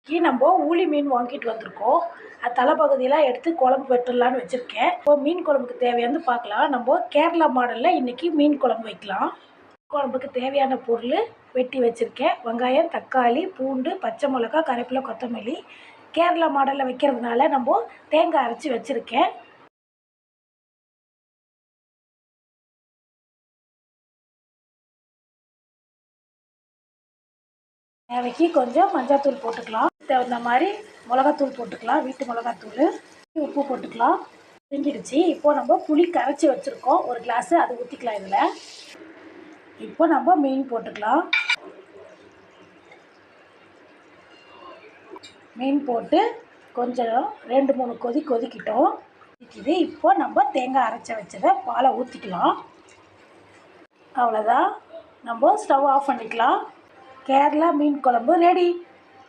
நம்ம ஊளி மீன் வாங்கிட்டு வந்திருக்கோம். அது தலைப்பகுதியெல்லாம் எடுத்து குழம்பு வெட்டுடலான்னு வச்சுருக்கேன். இப்போ மீன் குழம்புக்கு தேவையானது பார்க்கலாம். நம்ம கேரளா மாடலில் இன்றைக்கி மீன் குழம்பு வைக்கலாம். குழம்புக்கு தேவையான பொருள் வெட்டி வச்சுருக்கேன். வெங்காயம், தக்காளி, பூண்டு, பச்சை மிளகா, கருவேப்பிலை, கொத்தமல்லி. கேரளா மாடலில் வைக்கிறதுனால நம்ம தேங்காய் அரைச்சி வச்சுருக்கேன். தேவைக்கு கொஞ்சம் மஞ்சள்தூள் போட்டுக்கலாம். தகுந்த மாதிரி மிளகாத்தூள் போட்டுக்கலாம். வீட்டு மிளகாத்தூள், உப்பு போட்டுக்கலாம். செஞ்சிடுச்சு. இப்போது நம்ம புளி கரைச்சி வச்சுருக்கோம் ஒரு கிளாஸு, அது ஊற்றிக்கலாம். இதில் இப்போ நம்ம மீன் போட்டுக்கலாம். மீன் போட்டு கொஞ்சம் 2-3 கொதிக்கிட்டோம். இது இப்போ நம்ம தேங்காய் அரைச்சி வச்சதை பாலை ஊற்றிக்கலாம். அவ்வளோதான், நம்ம ஸ்டவ் ஆஃப் பண்ணிக்கலாம். கேரளா மீன் குழம்பு ரெடி.